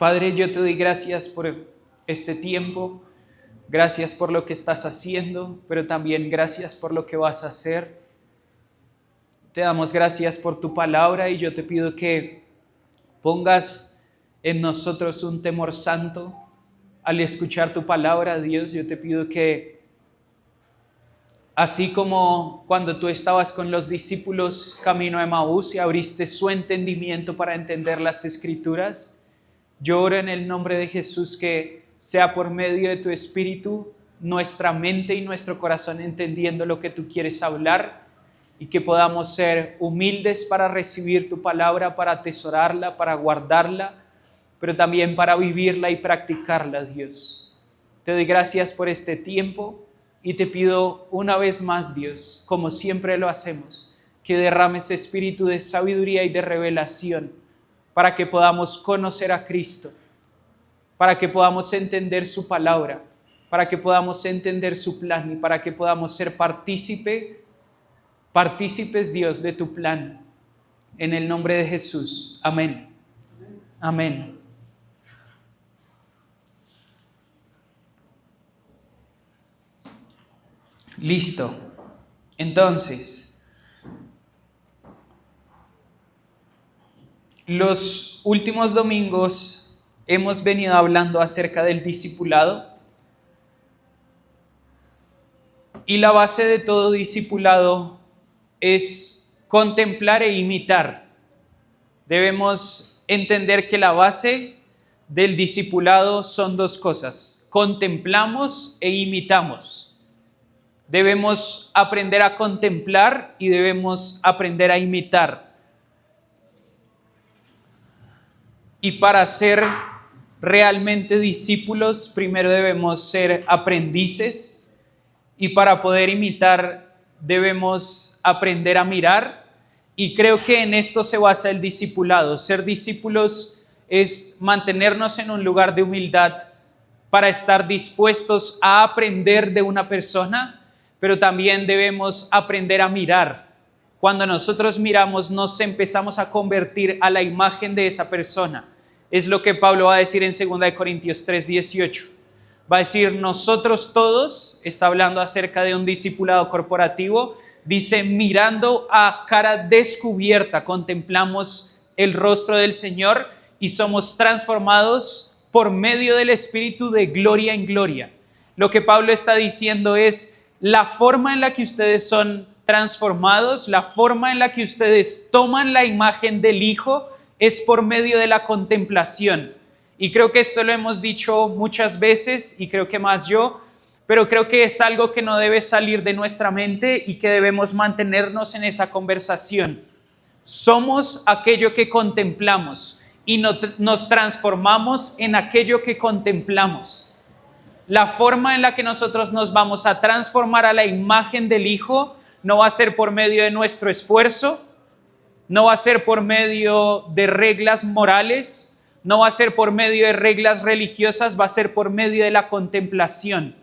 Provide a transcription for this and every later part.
Padre, yo te doy gracias por este tiempo, gracias por lo que estás haciendo, pero también gracias por lo que vas a hacer. Te damos gracias por tu palabra y yo te pido que pongas en nosotros un temor santo al escuchar tu palabra, Dios. Yo te pido que, así como cuando tú estabas con los discípulos camino a Emaús y abriste su entendimiento para entender las Escrituras, yo oro en el nombre de Jesús que sea por medio de tu Espíritu nuestra mente y nuestro corazón entendiendo lo que tú quieres hablar y que podamos ser humildes para recibir tu palabra, para atesorarla, para guardarla, pero también para vivirla y practicarla, Dios. Te doy gracias por este tiempo y te pido una vez más, Dios, como siempre lo hacemos, que derrames espíritu de sabiduría y de revelación para que podamos conocer a Cristo, para que podamos entender su palabra, para que podamos entender su plan y para que podamos ser partícipes, Dios, de tu plan. En el nombre de Jesús. Amén. Amén. Listo. Entonces, los últimos domingos hemos venido hablando acerca del discipulado y la base de todo discipulado es contemplar e imitar. Debemos entender que la base del discipulado son dos cosas: contemplamos e imitamos. Debemos aprender a contemplar y debemos aprender a imitar. Y para ser realmente discípulos, primero debemos ser aprendices, y para poder imitar debemos aprender a mirar, y creo que en esto se basa el discipulado. Ser discípulos es mantenernos en un lugar de humildad para estar dispuestos a aprender de una persona, pero también debemos aprender a mirar. Cuando nosotros miramos, nos empezamos a convertir a la imagen de esa persona. Es lo que Pablo va a decir en 2 Corintios 3:18. Va a decir, nosotros todos, está hablando acerca de un discipulado corporativo, dice, mirando a cara descubierta, contemplamos el rostro del Señor y somos transformados por medio del Espíritu de gloria en gloria. Lo que Pablo está diciendo es, la forma en la que ustedes son transformados, la forma en la que ustedes toman la imagen del Hijo, es por medio de la contemplación. Y creo que esto lo hemos dicho muchas veces y creo que más yo, pero creo que es algo que no debe salir de nuestra mente y que debemos mantenernos en esa conversación. Somos aquello que contemplamos y nos transformamos en aquello que contemplamos. La forma en la que nosotros nos vamos a transformar a la imagen del Hijo no va a ser por medio de nuestro esfuerzo, no va a ser por medio de reglas morales, no va a ser por medio de reglas religiosas, va a ser por medio de la contemplación.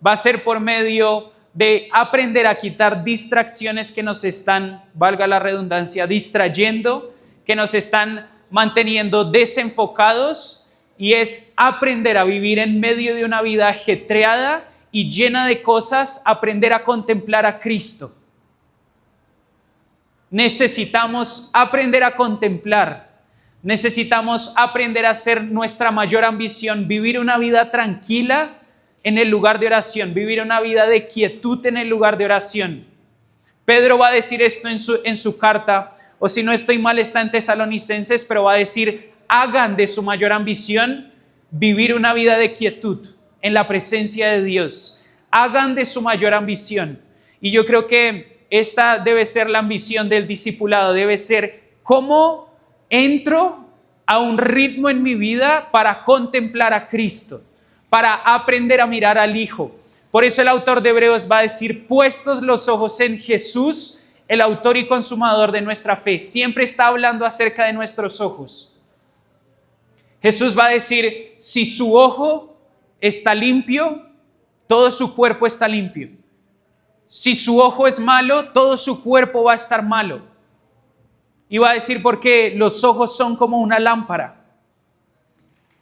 Va a ser por medio de aprender a quitar distracciones que nos están, valga la redundancia, distrayendo, que nos están manteniendo desenfocados, y es aprender a vivir en medio de una vida ajetreada y llena de cosas, aprender a contemplar a Cristo. Necesitamos aprender a contemplar, necesitamos aprender a hacer nuestra mayor ambición, vivir una vida tranquila en el lugar de oración, vivir una vida de quietud en el lugar de oración. Pedro va a decir esto en su carta, o si no estoy mal está en Tesalonicenses, pero va a decir, hagan de su mayor ambición vivir una vida de quietud en la presencia de Dios. Hagan de su mayor ambición. Y yo creo que esta debe ser la ambición del discipulado, debe ser cómo entro a un ritmo en mi vida para contemplar a Cristo, para aprender a mirar al Hijo. Por eso el autor de Hebreos va a decir, puestos los ojos en Jesús, el autor y consumador de nuestra fe. Siempre está hablando acerca de nuestros ojos. Jesús va a decir, si su ojo está limpio, todo su cuerpo está limpio. Si su ojo es malo, todo su cuerpo va a estar malo. Y va a decir porque los ojos son como una lámpara.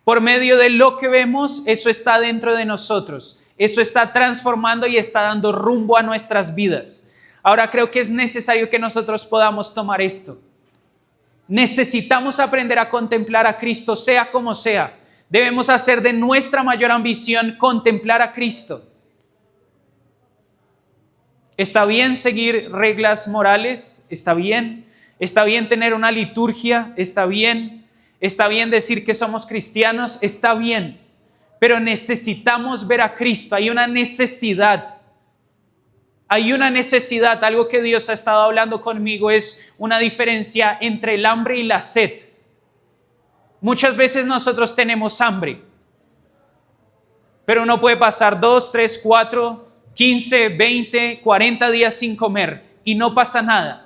Por medio de lo que vemos, eso está dentro de nosotros. Eso está transformando y está dando rumbo a nuestras vidas. Ahora creo que es necesario que nosotros podamos tomar esto. Necesitamos aprender a contemplar a Cristo, sea como sea. Debemos hacer de nuestra mayor ambición contemplar a Cristo. ¿Está bien seguir reglas morales? ¿Está bien? ¿Está bien tener una liturgia? ¿Está bien? ¿Está bien decir que somos cristianos? Está bien. Pero necesitamos ver a Cristo. Hay una necesidad. Hay una necesidad. Algo que Dios ha estado hablando conmigo es una diferencia entre el hambre y la sed. Muchas veces nosotros tenemos hambre. Pero uno puede pasar 2, 3, 4, 15, 20, 40 días sin comer y no pasa nada.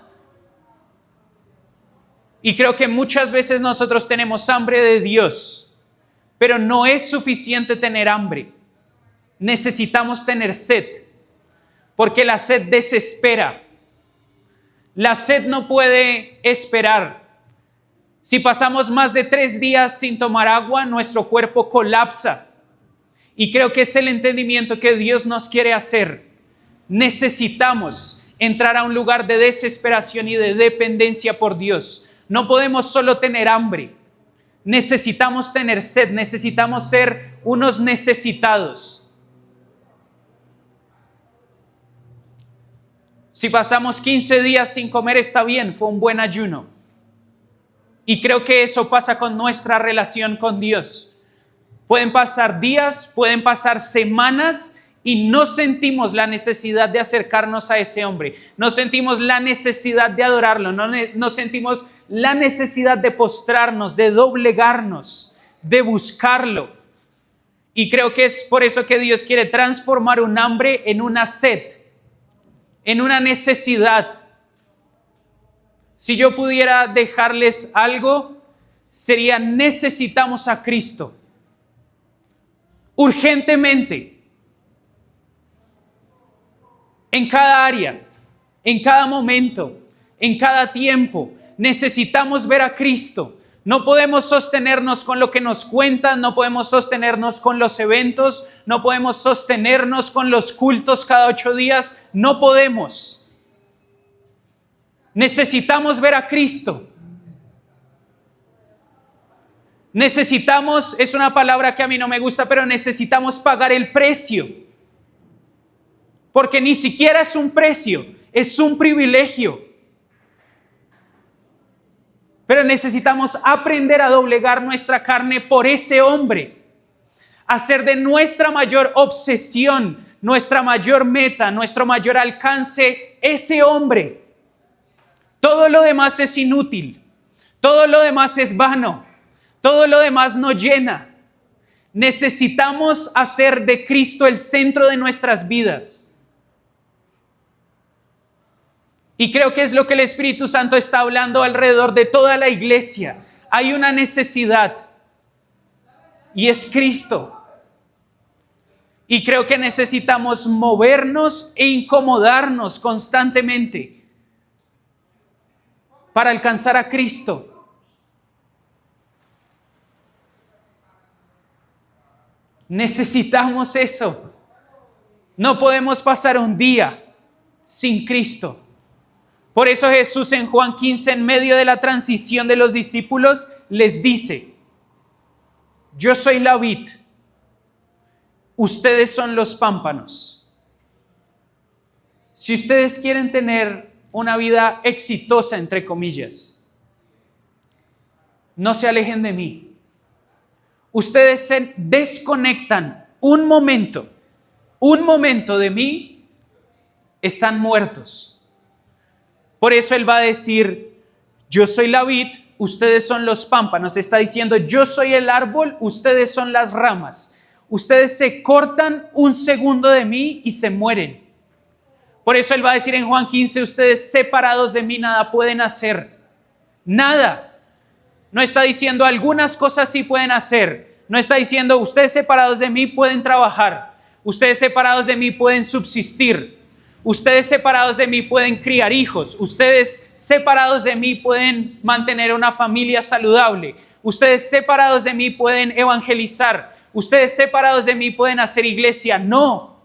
Y creo que muchas veces nosotros tenemos hambre de Dios, pero no es suficiente tener hambre. Necesitamos tener sed, porque la sed desespera. La sed no puede esperar. Si pasamos más de 3 días sin tomar agua, nuestro cuerpo colapsa. Y creo que es el entendimiento que Dios nos quiere hacer. Necesitamos entrar a un lugar de desesperación y de dependencia por Dios. No podemos solo tener hambre. Necesitamos tener sed. Necesitamos ser unos necesitados. Si pasamos 15 días sin comer está bien, fue un buen ayuno. Y creo que eso pasa con nuestra relación con Dios. Pueden pasar días, pueden pasar semanas y no sentimos la necesidad de acercarnos a ese hombre. No sentimos la necesidad de adorarlo. No sentimos la necesidad de postrarnos, de doblegarnos, de buscarlo. Y creo que es por eso que Dios quiere transformar un hambre en una sed, en una necesidad. Si yo pudiera dejarles algo, sería: necesitamos a Cristo. Urgentemente, en cada área, en cada momento, en cada tiempo, necesitamos ver a Cristo. No podemos sostenernos con lo que nos cuentan, no podemos sostenernos con los eventos, no podemos sostenernos con los cultos cada 8 días, no podemos. Necesitamos ver a Cristo. Necesitamos, es una palabra que a mí no me gusta, pero necesitamos pagar el precio. Porque ni siquiera es un precio, es un privilegio. Pero necesitamos aprender a doblegar nuestra carne por ese hombre. Hacer de nuestra mayor obsesión, nuestra mayor meta, nuestro mayor alcance, ese hombre. Todo lo demás es inútil. Todo lo demás es vano. Todo lo demás no llena. Necesitamos hacer de Cristo el centro de nuestras vidas. Y creo que es lo que el Espíritu Santo está hablando alrededor de toda la iglesia. Hay una necesidad y es Cristo. Y creo que necesitamos movernos e incomodarnos constantemente para alcanzar a Cristo. Necesitamos eso. No podemos pasar un día sin Cristo. Por eso Jesús en Juan 15, en medio de la transición de los discípulos, les dice: yo soy la vid, ustedes son los pámpanos. Si ustedes quieren tener una vida exitosa, entre comillas, no se alejen de mí. Ustedes se desconectan un momento de mí, están muertos. Por eso Él va a decir: yo soy la vid, ustedes son los pámpanos. Está diciendo: yo soy el árbol, ustedes son las ramas. Ustedes se cortan un segundo de mí y se mueren. Por eso Él va a decir en Juan 15: ustedes separados de mí nada pueden hacer. Nada. No está diciendo algunas cosas sí pueden hacer. No está diciendo ustedes separados de mí pueden trabajar. Ustedes separados de mí pueden subsistir. Ustedes separados de mí pueden criar hijos. Ustedes separados de mí pueden mantener una familia saludable. Ustedes separados de mí pueden evangelizar. Ustedes separados de mí pueden hacer iglesia. No.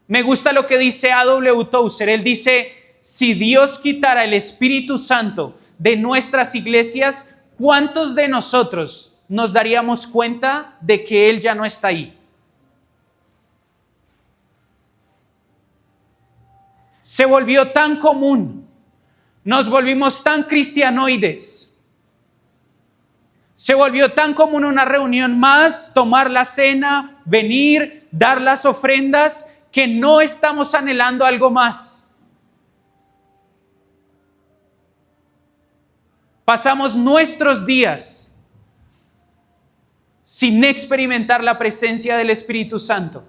Me gusta lo que dice A.W. Tozer. Él dice, si Dios quitara el Espíritu Santo de nuestras iglesias, ¿cuántos de nosotros nos daríamos cuenta de que Él ya no está ahí? Se volvió tan común, nos volvimos tan cristianoides, se volvió tan común una reunión más, tomar la cena, venir, dar las ofrendas, que no estamos anhelando algo más. Pasamos nuestros días sin experimentar la presencia del Espíritu Santo.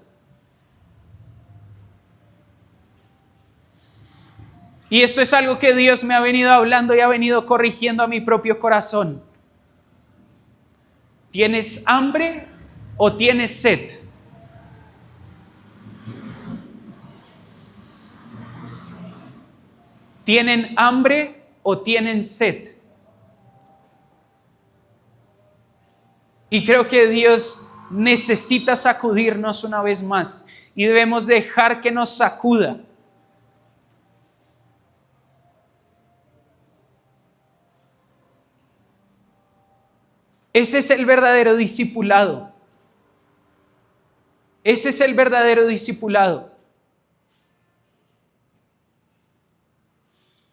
Y esto es algo que Dios me ha venido hablando y ha venido corrigiendo a mi propio corazón. ¿Tienes hambre o tienes sed? ¿Tienen hambre o tienen sed? Y creo que Dios necesita sacudirnos una vez más y debemos dejar que nos sacuda. Ese es el verdadero discipulado. Ese es el verdadero discipulado.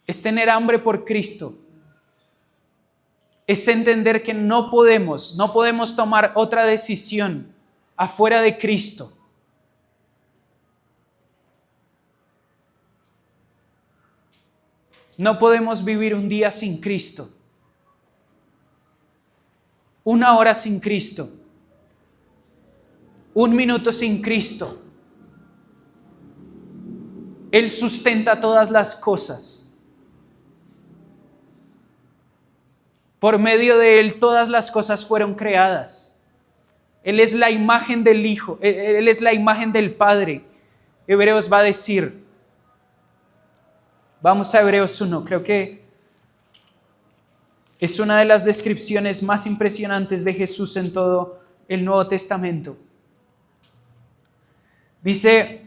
Es tener hambre por Cristo. Es entender que no podemos tomar otra decisión afuera de Cristo. No podemos vivir un día sin Cristo. Una hora sin Cristo. Un minuto sin Cristo. Él sustenta todas las cosas. Por medio de Él todas las cosas fueron creadas. Él es la imagen del Hijo. Él es la imagen del Padre. Hebreos va a decir. Vamos a Hebreos 1. Creo que es una de las descripciones más impresionantes de Jesús en todo el Nuevo Testamento. Dice,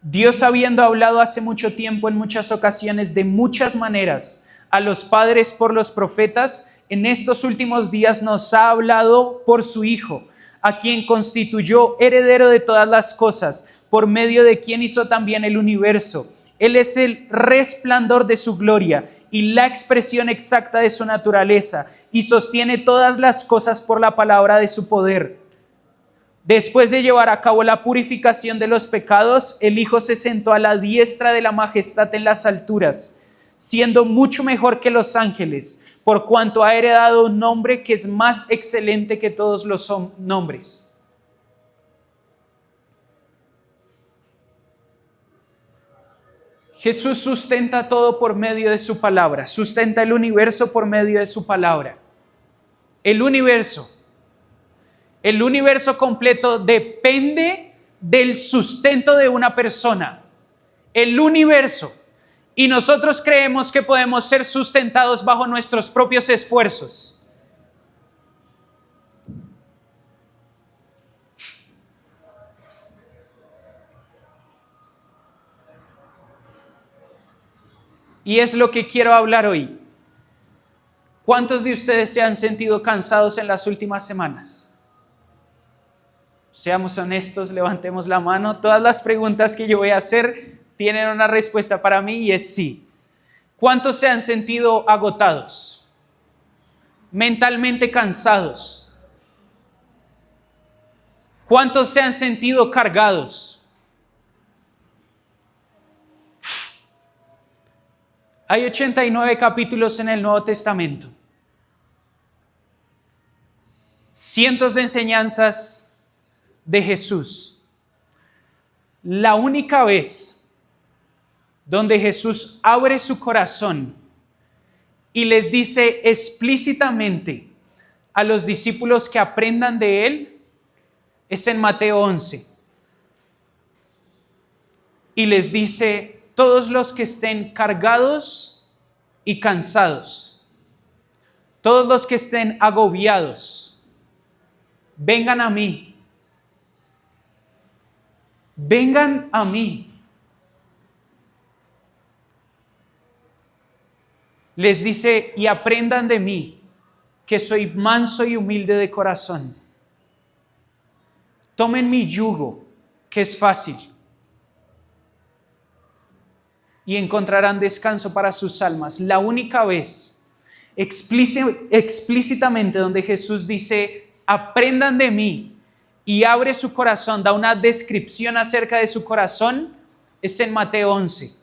Dios habiendo hablado hace mucho tiempo en muchas ocasiones de muchas maneras a los padres por los profetas, en estos últimos días nos ha hablado por su Hijo, a quien constituyó heredero de todas las cosas, por medio de quien hizo también el universo. Él es el resplandor de su gloria y la expresión exacta de su naturaleza, y sostiene todas las cosas por la palabra de su poder. Después de llevar a cabo la purificación de los pecados, el Hijo se sentó a la diestra de la majestad en las alturas, siendo mucho mejor que los ángeles, por cuanto ha heredado un nombre que es más excelente que todos los nombres. Jesús sustenta todo por medio de su palabra, sustenta el universo por medio de su palabra. El universo completo depende del sustento de una persona. El universo. Y nosotros creemos que podemos ser sustentados bajo nuestros propios esfuerzos. Y es lo que quiero hablar hoy. ¿Cuántos de ustedes se han sentido cansados en las últimas semanas? Seamos honestos, levantemos la mano. Todas las preguntas que yo voy a hacer tienen una respuesta para mí y es sí. ¿Cuántos se han sentido agotados? Mentalmente cansados. ¿Cuántos se han sentido cargados? Hay 89 capítulos en el Nuevo Testamento. Cientos de enseñanzas de Jesús. La única vez donde Jesús abre su corazón y les dice explícitamente a los discípulos que aprendan de Él es en Mateo 11. y les dice: todos los que estén cargados y cansados, todos los que estén agobiados, vengan a mí. Vengan a mí. Les dice: y aprendan de mí, que soy manso y humilde de corazón. Tomen mi yugo, que es fácil, y encontrarán descanso para sus almas. La única vez explícitamente donde Jesús dice: aprendan de mí, y abre su corazón, da una descripción acerca de su corazón, es en Mateo 11.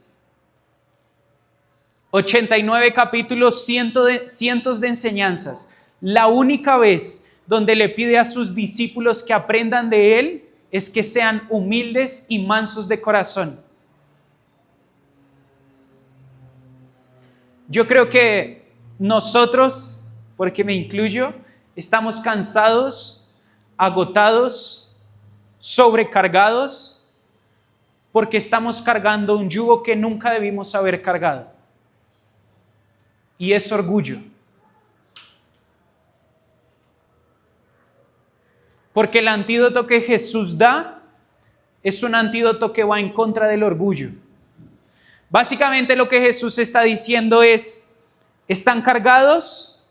89 capítulos, cientos de enseñanzas. La única vez donde le pide a sus discípulos que aprendan de él es que sean humildes y mansos de corazón. Yo creo que nosotros, porque me incluyo, estamos cansados, agotados, sobrecargados, porque estamos cargando un yugo que nunca debimos haber cargado. Y es orgullo. Porque el antídoto que Jesús da es un antídoto que va en contra del orgullo. Básicamente lo que Jesús está diciendo es: ¿están cargados?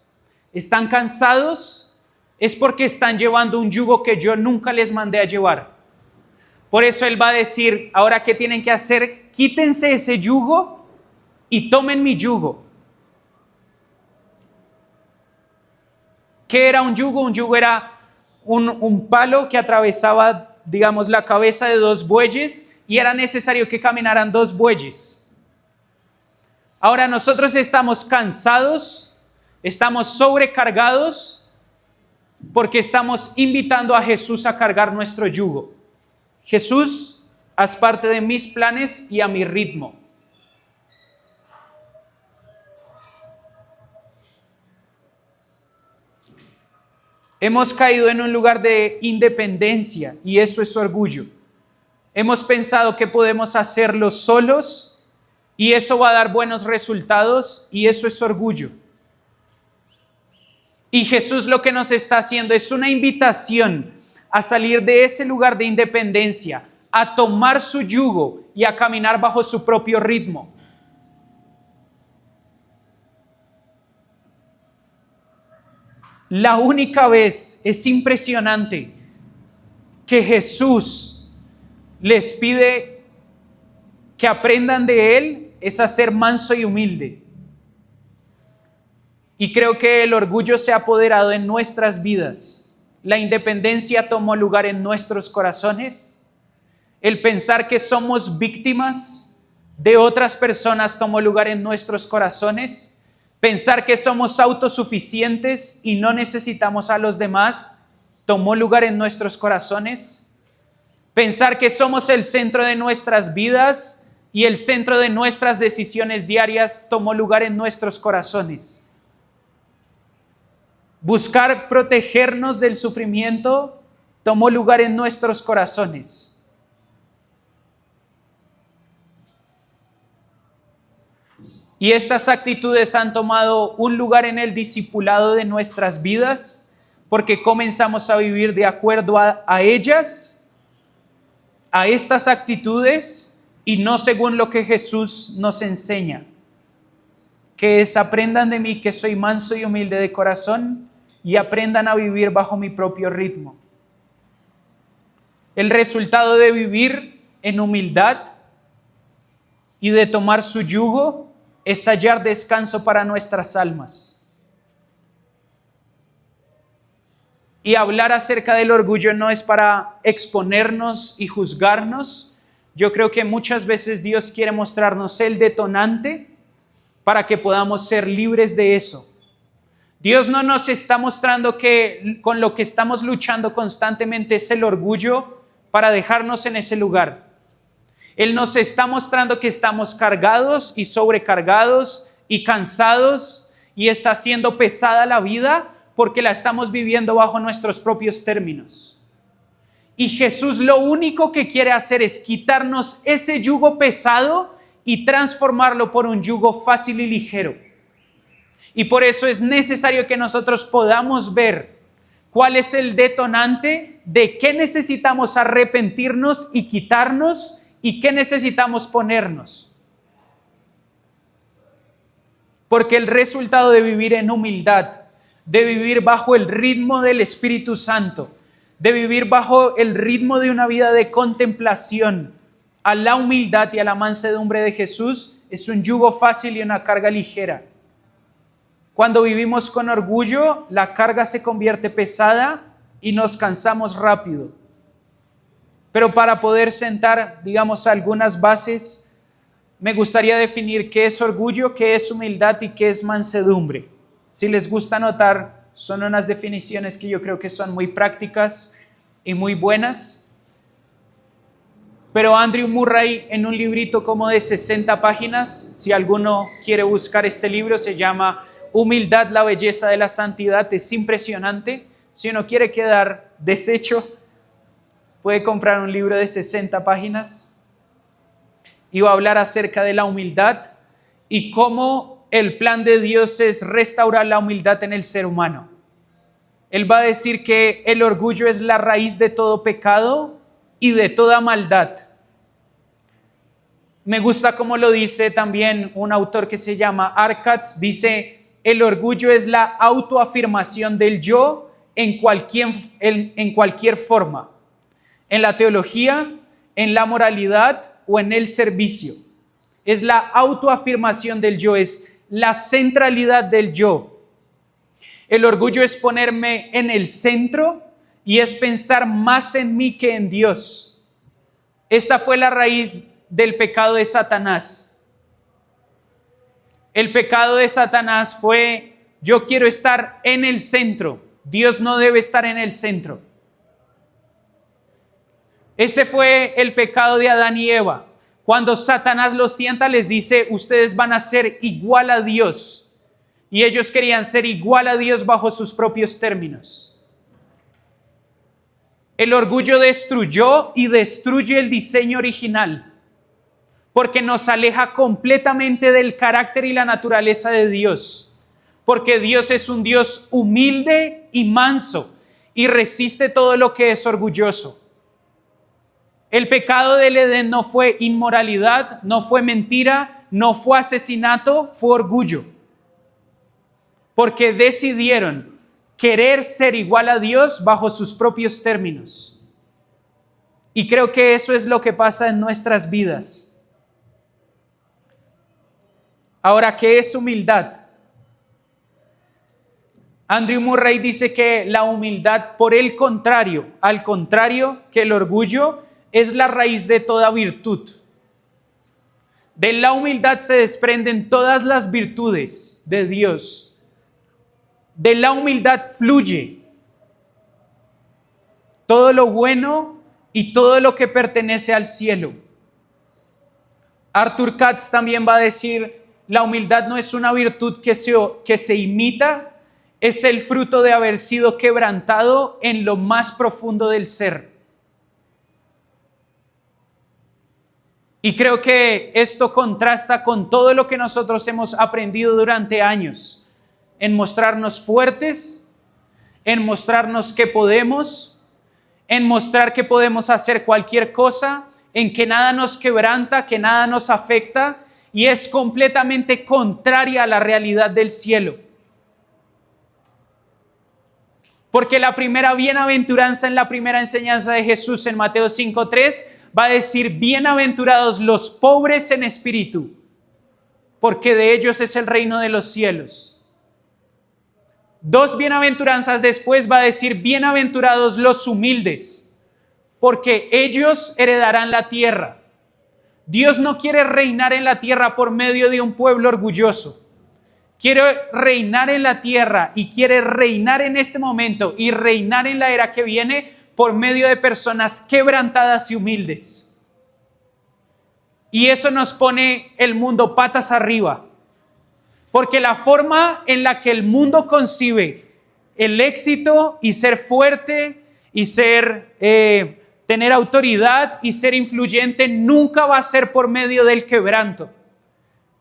¿Están cansados? Es porque están llevando un yugo que yo nunca les mandé a llevar. Por eso Él va a decir: ahora, ¿qué tienen que hacer? Quítense ese yugo y tomen mi yugo. ¿Qué era un yugo? Un yugo era un palo que atravesaba, digamos, la cabeza de dos bueyes, y era necesario que caminaran dos bueyes. Ahora nosotros estamos cansados, estamos sobrecargados, porque estamos invitando a Jesús a cargar nuestro yugo. Jesús, haz parte de mis planes y a mi ritmo. Hemos caído en un lugar de independencia y eso es orgullo. Hemos pensado que podemos hacerlo solos y eso va a dar buenos resultados y eso es orgullo. Y Jesús lo que nos está haciendo es una invitación a salir de ese lugar de independencia, a tomar su yugo y a caminar bajo su propio ritmo. La única vez, es impresionante, que Jesús les pide que aprendan de Él es a ser manso y humilde. Y creo que el orgullo se ha apoderado en nuestras vidas. La independencia tomó lugar en nuestros corazones. El pensar que somos víctimas de otras personas tomó lugar en nuestros corazones. Pensar que somos autosuficientes y no necesitamos a los demás tomó lugar en nuestros corazones. Pensar que somos el centro de nuestras vidas y el centro de nuestras decisiones diarias tomó lugar en nuestros corazones. Buscar protegernos del sufrimiento tomó lugar en nuestros corazones. Y estas actitudes han tomado un lugar en el discipulado de nuestras vidas porque comenzamos a vivir de acuerdo a ellas, a estas actitudes y no según lo que Jesús nos enseña, que es: aprendan de mí que soy manso y humilde de corazón y aprendan a vivir bajo mi propio ritmo. El resultado de vivir en humildad y de tomar su yugo es hallar descanso para nuestras almas. Y hablar acerca del orgullo no es para exponernos y juzgarnos. Yo creo que muchas veces Dios quiere mostrarnos el detonante para que podamos ser libres de eso. Dios no nos está mostrando que con lo que estamos luchando constantemente es el orgullo para dejarnos en ese lugar. Él nos está mostrando que estamos cargados y sobrecargados y cansados y está siendo pesada la vida porque la estamos viviendo bajo nuestros propios términos. Y Jesús lo único que quiere hacer es quitarnos ese yugo pesado y transformarlo por un yugo fácil y ligero. Y por eso es necesario que nosotros podamos ver cuál es el detonante de qué necesitamos arrepentirnos y quitarnos y qué necesitamos ponernos. Porque el resultado de vivir en humildad, de vivir bajo el ritmo del Espíritu Santo, de vivir bajo el ritmo de una vida de contemplación a la humildad y a la mansedumbre de Jesús, es un yugo fácil y una carga ligera. Cuando vivimos con orgullo, la carga se convierte pesada y nos cansamos rápido. Pero para poder sentar, digamos, algunas bases, me gustaría definir qué es orgullo, qué es humildad y qué es mansedumbre. Si les gusta anotar, son unas definiciones que yo creo que son muy prácticas y muy buenas. Pero Andrew Murray, en un librito como de 60 páginas, si alguno quiere buscar este libro, se llama Humildad, la belleza de la santidad. Es impresionante. Si uno quiere quedar deshecho, puede comprar un libro de 60 páginas. Y va a hablar acerca de la humildad y cómo el plan de Dios es restaurar la humildad en el ser humano. Él va a decir que el orgullo es la raíz de todo pecado y de toda maldad. Me gusta cómo lo dice también un autor que se llama Arcatz. Dice, el orgullo es la autoafirmación del yo en cualquier forma. En la teología, en la moralidad o en el servicio. Es la autoafirmación del yo, es la centralidad del yo. El orgullo es ponerme en el centro y es pensar más en mí que en Dios. Esta fue la raíz del pecado de Satanás. El pecado de Satanás fue, yo quiero estar en el centro. Dios no debe estar en el centro. Este fue el pecado de Adán y Eva. Cuando Satanás los tienta, les dice, ustedes van a ser igual a Dios. Y ellos querían ser igual a Dios bajo sus propios términos. El orgullo destruyó y destruye el diseño original, porque nos aleja completamente del carácter y la naturaleza de Dios. Porque Dios es un Dios humilde y manso y resiste todo lo que es orgulloso. El pecado del Edén no fue inmoralidad, no fue mentira, no fue asesinato, fue orgullo. Porque decidieron querer ser igual a Dios bajo sus propios términos. Y creo que eso es lo que pasa en nuestras vidas. Ahora, ¿qué es humildad? Andrew Murray dice que la humildad, por el contrario, al contrario que el orgullo, es la raíz de toda virtud. De la humildad se desprenden todas las virtudes de Dios. De la humildad fluye todo lo bueno y todo lo que pertenece al cielo. Arthur Katz también va a decir, la humildad no es una virtud que se imita, es el fruto de haber sido quebrantado en lo más profundo del ser. Y creo que esto contrasta con todo lo que nosotros hemos aprendido durante años, en mostrarnos fuertes, en mostrarnos que podemos, en mostrar que podemos hacer cualquier cosa, en que nada nos quebranta, que nada nos afecta, y es completamente contraria a la realidad del cielo. Porque la primera bienaventuranza en la primera enseñanza de Jesús en Mateo 5:3 va a decir, bienaventurados los pobres en espíritu, porque de ellos es el reino de los cielos. Dos bienaventuranzas después va a decir, bienaventurados los humildes, porque ellos heredarán la tierra. Dios no quiere reinar en la tierra por medio de un pueblo orgulloso. Quiere reinar en la tierra y quiere reinar en este momento y reinar en la era que viene por medio de personas quebrantadas y humildes. Y eso nos pone el mundo patas arriba. Porque la forma en la que el mundo concibe el éxito y ser fuerte y ser tener autoridad y ser influyente nunca va a ser por medio del quebranto.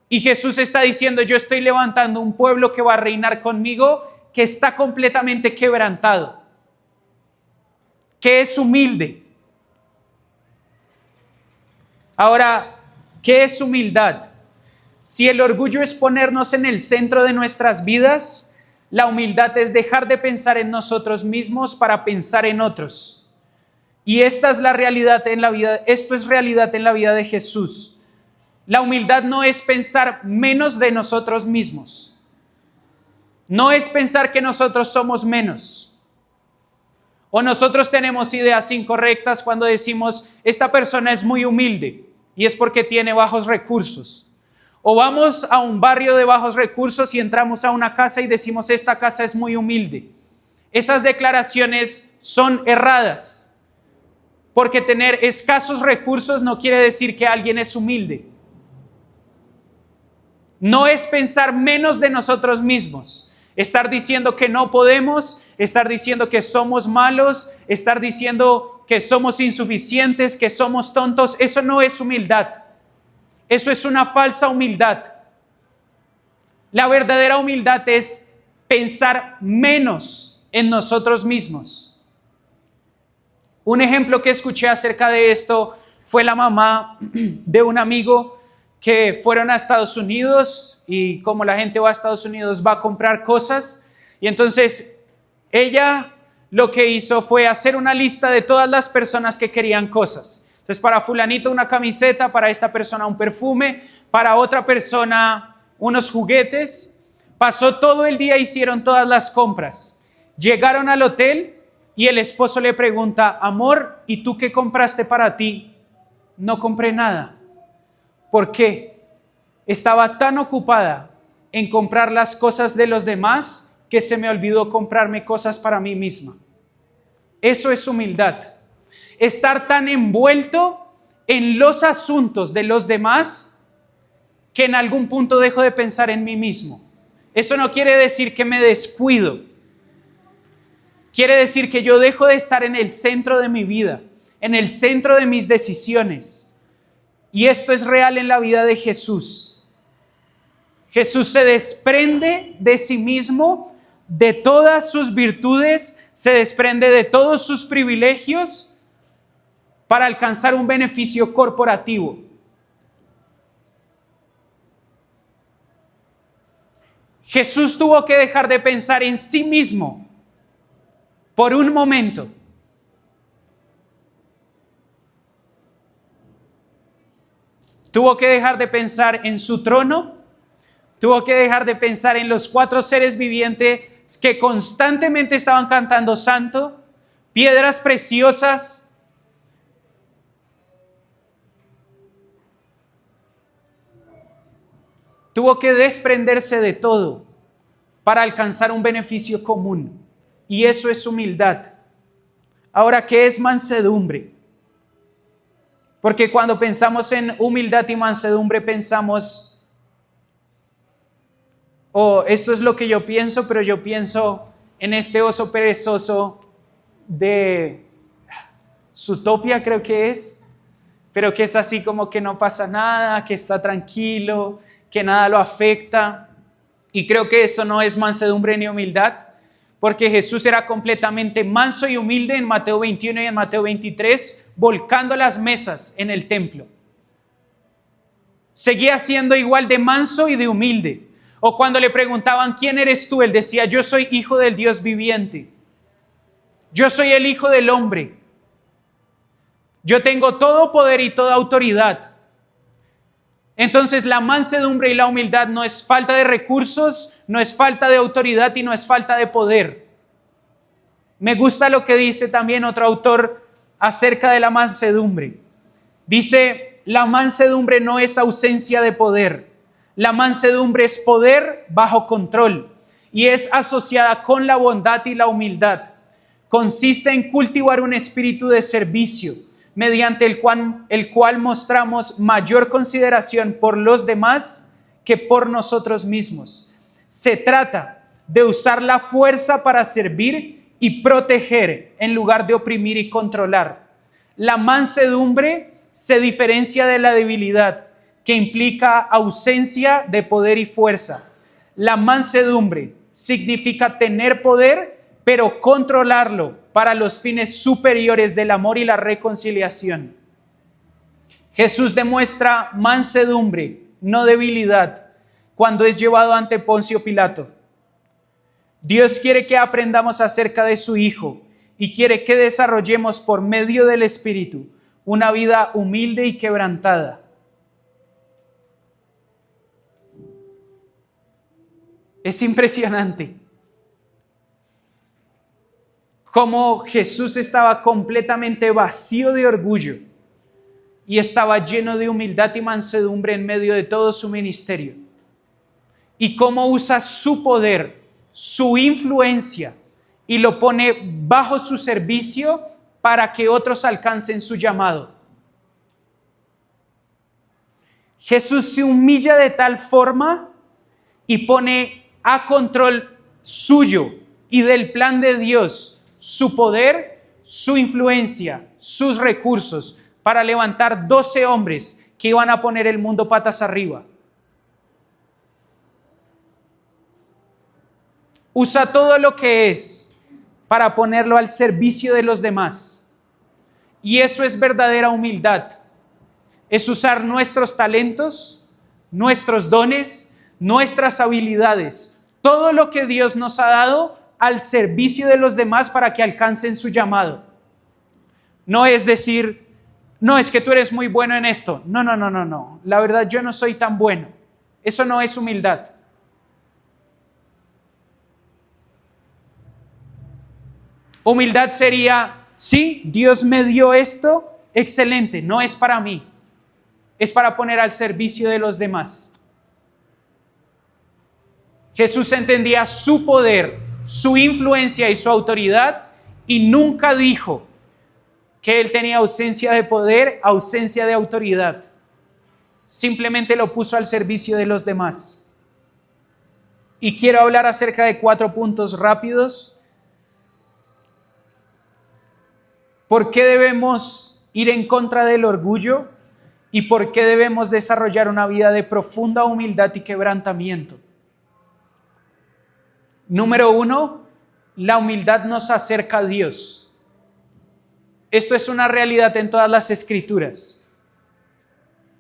Y Jesús está diciendo, yo estoy levantando un pueblo que va a reinar conmigo, que está completamente quebrantado, que es humilde. Ahora, ¿qué es humildad? Si el orgullo es ponernos en el centro de nuestras vidas, la humildad es dejar de pensar en nosotros mismos para pensar en otros. Y esta es la realidad en la vida, esto es realidad en la vida de Jesús. La humildad no es pensar menos de nosotros mismos. No es pensar que nosotros somos menos. O nosotros tenemos ideas incorrectas cuando decimos, esta persona es muy humilde y es porque tiene bajos recursos. O vamos a un barrio de bajos recursos y entramos a una casa y decimos, esta casa es muy humilde. Esas declaraciones son erradas, porque tener escasos recursos no quiere decir que alguien es humilde. No es pensar menos de nosotros mismos, estar diciendo que no podemos, estar diciendo que somos malos, estar diciendo que somos insuficientes, que somos tontos. Eso no es humildad. Eso es una falsa humildad. La verdadera humildad es pensar menos en nosotros mismos. Un ejemplo que escuché acerca de esto fue la mamá de un amigo que fueron a Estados Unidos, y como la gente va a Estados Unidos va a comprar cosas, y entonces ella lo que hizo fue hacer una lista de todas las personas que querían cosas. Entonces, para fulanito una camiseta, para esta persona un perfume, para otra persona unos juguetes. Pasó todo el día, hicieron todas las compras. Llegaron al hotel y el esposo le pregunta, amor, ¿y tú qué compraste para ti? No compré nada. ¿Por qué? Estaba tan ocupada en comprar las cosas de los demás que se me olvidó comprarme cosas para mí misma. Eso es humildad. Estar tan envuelto en los asuntos de los demás que en algún punto dejo de pensar en mí mismo. Eso no quiere decir que me descuido. Quiere decir que yo dejo de estar en el centro de mi vida, en el centro de mis decisiones. Y esto es real en la vida de Jesús. Jesús se desprende de sí mismo, de todas sus virtudes, se desprende de todos sus privilegios para alcanzar un beneficio corporativo. Jesús tuvo que dejar de pensar en sí mismo por un momento. Tuvo que dejar de pensar en su trono, tuvo que dejar de pensar en los 4 seres vivientes que constantemente estaban cantando santo, piedras preciosas. Tuvo que desprenderse de todo para alcanzar un beneficio común. Y eso es humildad. Ahora, ¿qué es mansedumbre? Porque cuando pensamos en humildad y mansedumbre pensamos, esto es lo que yo pienso, pero yo pienso en este oso perezoso de Zootopia, creo que es, pero que es así como que no pasa nada, que está tranquilo, que nada lo afecta. Y creo que eso no es mansedumbre ni humildad, porque Jesús era completamente manso y humilde en Mateo 21 y en Mateo 23, volcando las mesas en el templo. Seguía siendo igual de manso y de humilde. O cuando le preguntaban, ¿quién eres tú? Él decía, yo soy hijo del Dios viviente. Yo soy el Hijo del Hombre. Yo tengo todo poder y toda autoridad. Entonces la mansedumbre y la humildad no es falta de recursos, no es falta de autoridad y no es falta de poder. Me gusta lo que dice también otro autor acerca de la mansedumbre. Dice, la mansedumbre no es ausencia de poder. La mansedumbre es poder bajo control y es asociada con la bondad y la humildad. Consiste en cultivar un espíritu de servicio, mediante el cual mostramos mayor consideración por los demás que por nosotros mismos. Se trata de usar la fuerza para servir y proteger en lugar de oprimir y controlar. La mansedumbre se diferencia de la debilidad, que implica ausencia de poder y fuerza. La mansedumbre significa tener poder, pero controlarlo para los fines superiores del amor y la reconciliación. Jesús demuestra mansedumbre, no debilidad, cuando es llevado ante Poncio Pilato. Dios quiere que aprendamos acerca de su Hijo y quiere que desarrollemos por medio del Espíritu una vida humilde y quebrantada. Es impresionante cómo Jesús estaba completamente vacío de orgullo y estaba lleno de humildad y mansedumbre en medio de todo su ministerio. Y cómo usa su poder, su influencia, y lo pone bajo su servicio para que otros alcancen su llamado. Jesús se humilla de tal forma y pone a control suyo y del plan de Dios su poder, su influencia, sus recursos para levantar 12 hombres que iban a poner el mundo patas arriba. Usa todo lo que es para ponerlo al servicio de los demás. Y eso es verdadera humildad. Es usar nuestros talentos, nuestros dones, nuestras habilidades, todo lo que Dios nos ha dado al servicio de los demás para que alcancen su llamado. No es decir, no, es que tú eres muy bueno en esto. No. La verdad, yo no soy tan bueno. Eso no es humildad. Humildad sería, sí, Dios me dio esto, excelente, no es para mí. Es para poner al servicio de los demás. Jesús entendía su poder, su influencia y su autoridad y nunca dijo que él tenía ausencia de poder, ausencia de autoridad. Simplemente lo puso al servicio de los demás. Y quiero hablar acerca de 4 puntos rápidos. ¿Por qué debemos ir en contra del orgullo? ¿Y por qué debemos desarrollar una vida de profunda humildad y quebrantamiento? Número 1, la humildad nos acerca a Dios. Esto es una realidad en todas las Escrituras.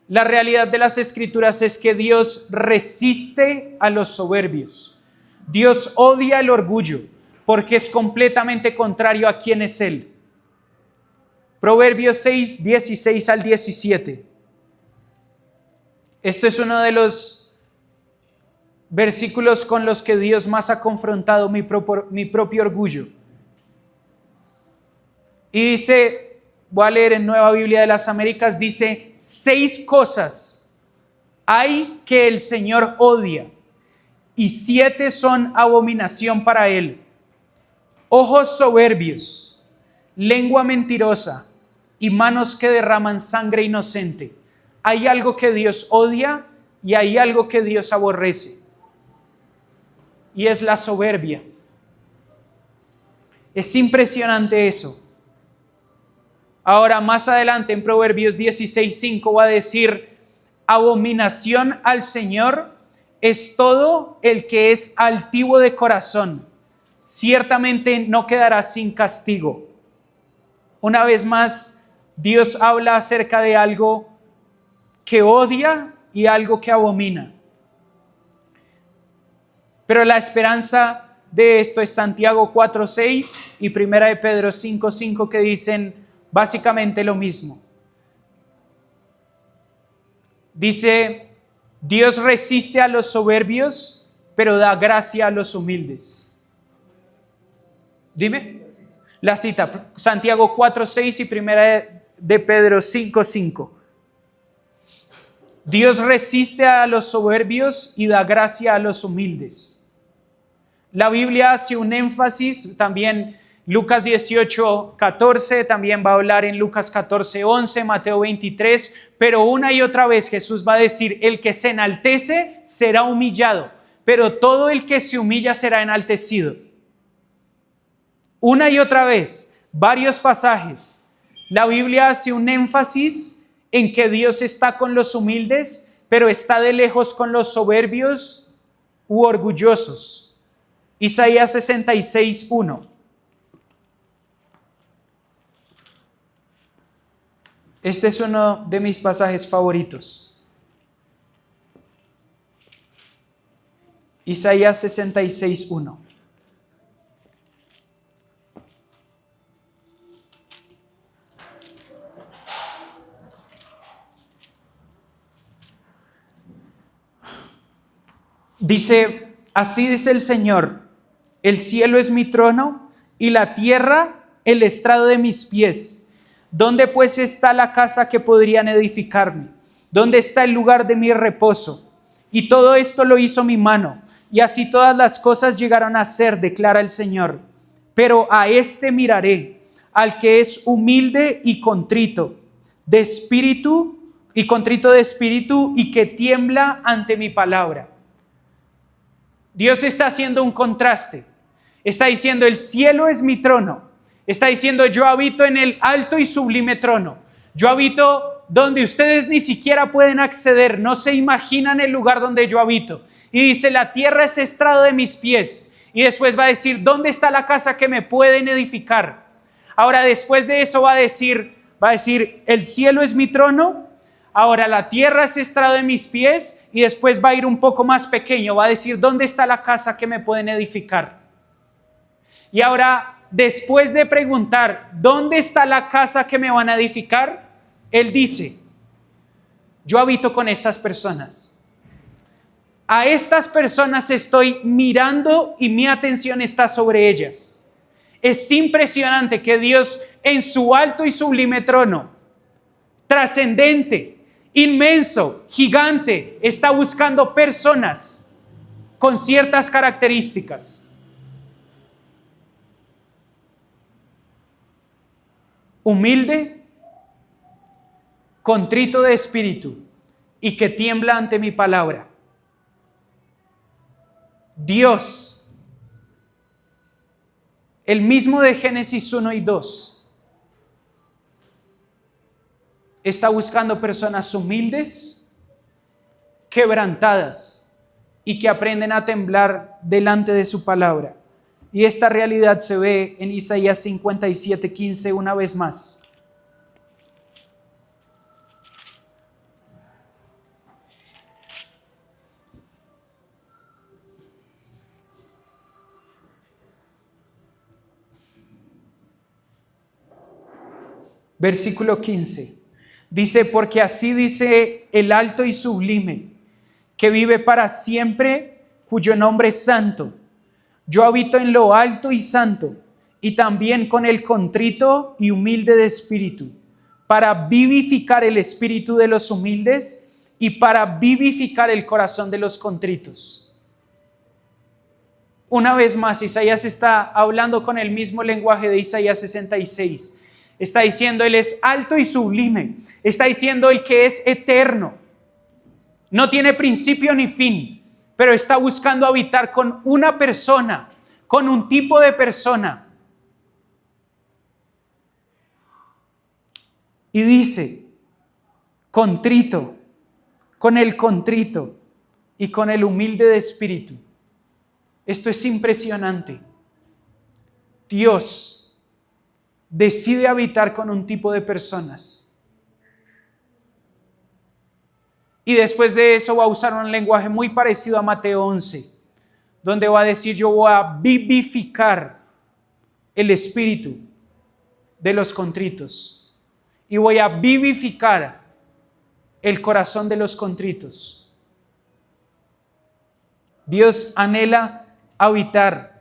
La realidad de las Escrituras es que Dios resiste a los soberbios. Dios odia el orgullo porque es completamente contrario a quién es Él. Proverbios 6, 16 al 17. Esto es uno de los versículos con los que Dios más ha confrontado mi propio orgullo. Y dice, voy a leer en Nueva Biblia de las Américas, dice, 6 cosas hay que el Señor odia, y 7 son abominación para Él: ojos soberbios, lengua mentirosa y manos que derraman sangre inocente. Hay algo que Dios odia y hay algo que Dios aborrece. Y es la soberbia. Es impresionante eso. Ahora, más adelante en Proverbios 16:5 va a decir, abominación al Señor es todo el que es altivo de corazón. Ciertamente no quedará sin castigo. Una vez más, Dios habla acerca de algo que odia y algo que abomina. Pero la esperanza de esto es Santiago 4:6 y 1 de Pedro 5:5, que dicen básicamente lo mismo. Dice, Dios resiste a los soberbios, pero da gracia a los humildes. Dime. La cita, Santiago 4:6 y 1 de Pedro 5:5. Dios resiste a los soberbios y da gracia a los humildes. La Biblia hace un énfasis, también Lucas 18:14, también va a hablar en Lucas 14:11, Mateo 23, pero una y otra vez Jesús va a decir, el que se enaltece será humillado, pero todo el que se humilla será enaltecido. Una y otra vez, varios pasajes. La Biblia hace un énfasis en que Dios está con los humildes, pero está de lejos con los soberbios u orgullosos. Isaías 66:1. Este es uno de mis pasajes favoritos. Isaías 66:1. Dice, así dice el Señor, el cielo es mi trono y la tierra el estrado de mis pies. ¿Dónde pues está la casa que podrían edificarme? ¿Dónde está el lugar de mi reposo? Y todo esto lo hizo mi mano, y así todas las cosas llegaron a ser, declara el Señor. Pero a este miraré, al que es humilde y contrito de espíritu, y que tiembla ante mi palabra. Dios está haciendo un contraste. Está diciendo, el cielo es mi trono. Está diciendo, yo habito en el alto y sublime trono. Yo habito donde ustedes ni siquiera pueden acceder. No se imaginan el lugar donde yo habito. Y dice, la tierra es estrado de mis pies. Y después va a decir, ¿dónde está la casa que me pueden edificar? Ahora, después de eso va a decir, el cielo es mi trono. Ahora la tierra es estrado de mis pies, y después va a ir un poco más pequeño, va a decir, ¿dónde está la casa que me pueden edificar? Y ahora, después de preguntar, ¿dónde está la casa que me van a edificar? Él dice, yo habito con estas personas. A estas personas estoy mirando y mi atención está sobre ellas. Es impresionante que Dios en su alto y sublime trono, trascendente, inmenso, gigante, está buscando personas con ciertas características. Humilde, contrito de espíritu y que tiembla ante mi palabra. Dios, el mismo de Génesis 1 y 2, está buscando personas humildes, quebrantadas y que aprenden a temblar delante de su palabra. Y esta realidad se ve en Isaías 57:15 una vez más. Versículo 15. Dice, porque así dice el alto y sublime, que vive para siempre, cuyo nombre es santo. Yo habito en lo alto y santo, y también con el contrito y humilde de espíritu, para vivificar el espíritu de los humildes y para vivificar el corazón de los contritos. Una vez más, Isaías está hablando con el mismo lenguaje de Isaías 66. Está diciendo, Él es alto y sublime. Está diciendo el que es eterno. No tiene principio ni fin, pero está buscando habitar con una persona, con un tipo de persona. Y dice, contrito, con el contrito y con el humilde de espíritu. Esto es impresionante. Dios decide habitar con un tipo de personas. Y después de eso va a usar un lenguaje muy parecido a Mateo 11, donde va a decir, yo voy a vivificar el espíritu de los contritos y voy a vivificar el corazón de los contritos. Dios anhela habitar.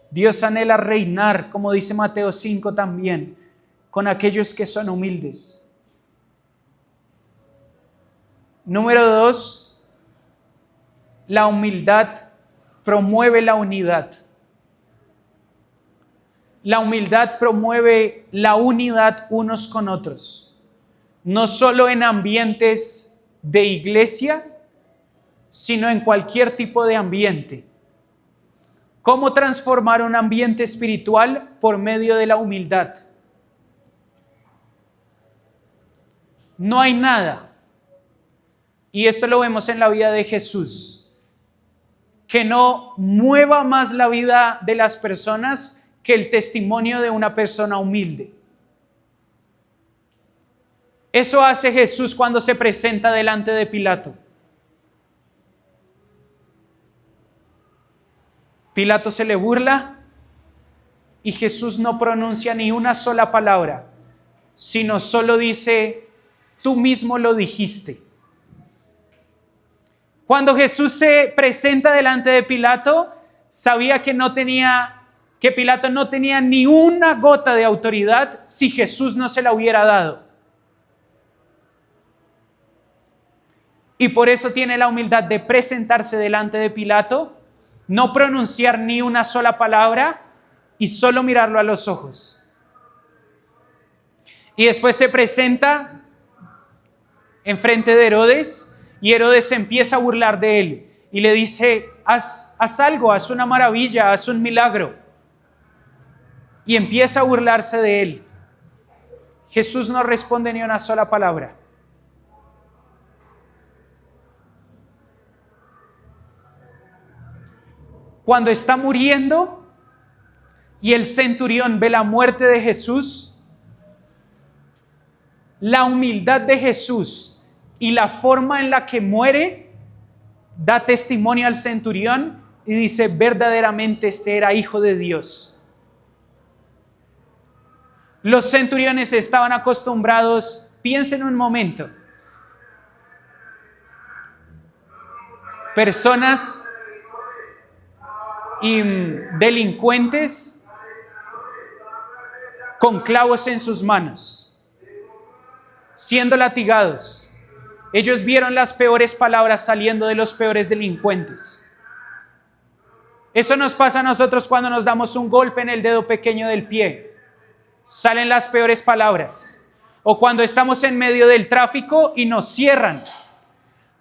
Dios anhela reinar, como dice Mateo 5 también, con aquellos que son humildes. Número 2, la humildad promueve la unidad. La humildad promueve la unidad unos con otros, no solo en ambientes de iglesia, sino en cualquier tipo de ambiente. ¿Cómo transformar un ambiente espiritual? Por medio de la humildad. No hay nada, y esto lo vemos en la vida de Jesús, que no mueva más la vida de las personas que el testimonio de una persona humilde. Eso hace Jesús cuando se presenta delante de Pilato. Pilato se le burla y Jesús no pronuncia ni una sola palabra, sino solo dice: tú mismo lo dijiste. Cuando Jesús se presenta delante de Pilato, sabía que Pilato no tenía ni una gota de autoridad si Jesús no se la hubiera dado. Y por eso tiene la humildad de presentarse delante de Pilato, no pronunciar ni una sola palabra y solo mirarlo a los ojos. Y después se presenta enfrente de Herodes, y Herodes empieza a burlar de él y le dice: haz algo, haz una maravilla, haz un milagro. Y empieza a burlarse de él. Jesús no responde ni una sola palabra. Cuando está muriendo y el centurión ve la muerte de Jesús, la humildad de Jesús y la forma en la que muere da testimonio al centurión y dice: verdaderamente este era hijo de Dios. Los centuriones estaban acostumbrados, piensen un momento, personas y delincuentes con clavos en sus manos, siendo latigados. Ellos vieron las peores palabras saliendo de los peores delincuentes. Eso nos pasa a nosotros cuando nos damos un golpe en el dedo pequeño del pie. Salen las peores palabras. O cuando estamos en medio del tráfico y nos cierran.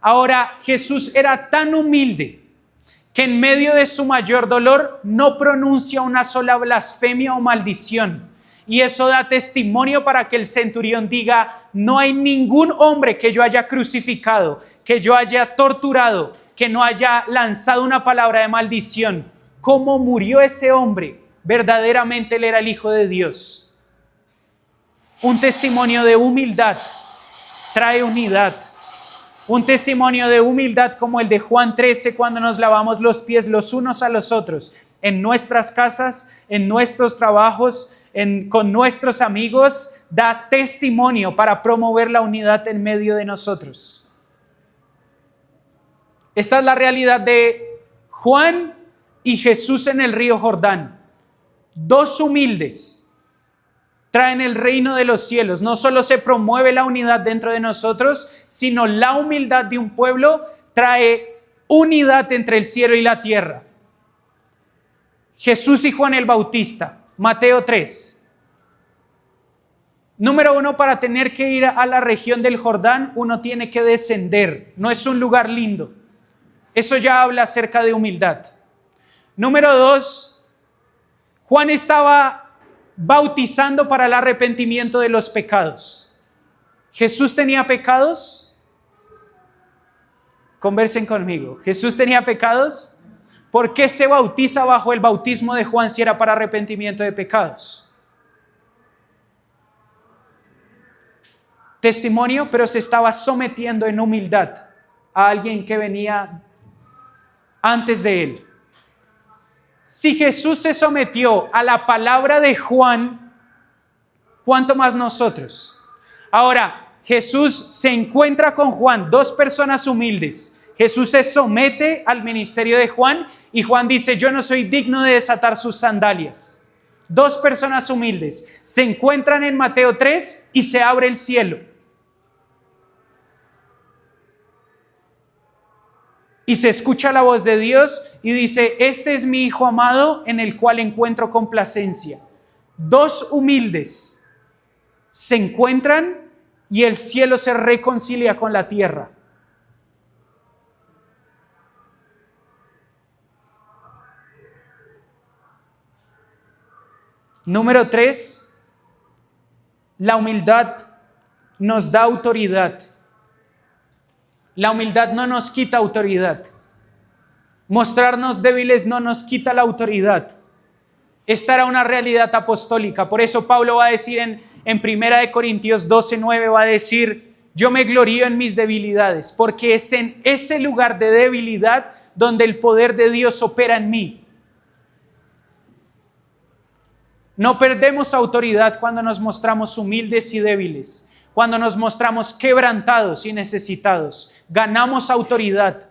Ahora, Jesús era tan humilde que en medio de su mayor dolor no pronuncia una sola blasfemia o maldición. Y eso da testimonio para que el centurión diga: no hay ningún hombre que yo haya crucificado, que yo haya torturado, que no haya lanzado una palabra de maldición. ¿Cómo murió ese hombre? Verdaderamente él era el Hijo de Dios. Un testimonio de humildad trae unidad. Un testimonio de humildad como el de Juan 13, cuando nos lavamos los pies los unos a los otros, en nuestras casas, en nuestros trabajos, con nuestros amigos, da testimonio para promover la unidad en medio de nosotros. Esta es la realidad de Juan y Jesús en el río Jordán. Dos humildes traen el reino de los cielos. No solo se promueve la unidad dentro de nosotros, sino la humildad de un pueblo trae unidad entre el cielo y la tierra. Jesús y Juan el Bautista, Mateo 3. Número 1, para tener que ir a la región del Jordán, uno tiene que descender. No es un lugar lindo. Eso ya habla acerca de humildad. Número 2, Juan estaba bautizando para el arrepentimiento de los pecados. ¿Jesús tenía pecados? Conversen conmigo. ¿Jesús tenía pecados? ¿Por qué se bautiza bajo el bautismo de Juan si era para arrepentimiento de pecados? Testimonio, pero se estaba sometiendo en humildad a alguien que venía antes de él. Si Jesús se sometió a la palabra de Juan, ¿cuánto más nosotros? Ahora, Jesús se encuentra con Juan, dos personas humildes. Jesús se somete al ministerio de Juan y Juan dice: yo no soy digno de desatar sus sandalias. Dos personas humildes se encuentran en Mateo 3 y se abre el cielo. Y se escucha la voz de Dios y dice: este es mi Hijo amado en el cual encuentro complacencia. Dos humildes se encuentran y el cielo se reconcilia con la tierra. Número 3, la humildad nos da autoridad. La humildad no nos quita autoridad. Mostrarnos débiles no nos quita la autoridad. Esta era una realidad apostólica. Por eso Pablo va a decir en 1 Corintios 12:9, va a decir: yo me glorío en mis debilidades, porque es en ese lugar de debilidad donde el poder de Dios opera en mí. No perdemos autoridad cuando nos mostramos humildes y débiles, cuando nos mostramos quebrantados y necesitados. Ganamos autoridad.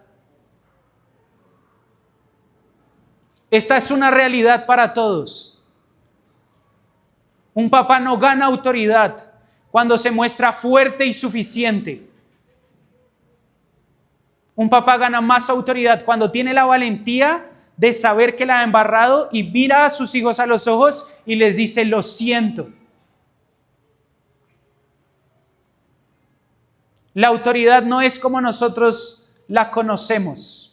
Esta es una realidad para todos. Un papá no gana autoridad cuando se muestra fuerte y suficiente. Un papá gana más autoridad cuando tiene la valentía de saber que la ha embarrado y mira a sus hijos a los ojos y les dice: lo siento. La autoridad no es como nosotros la conocemos.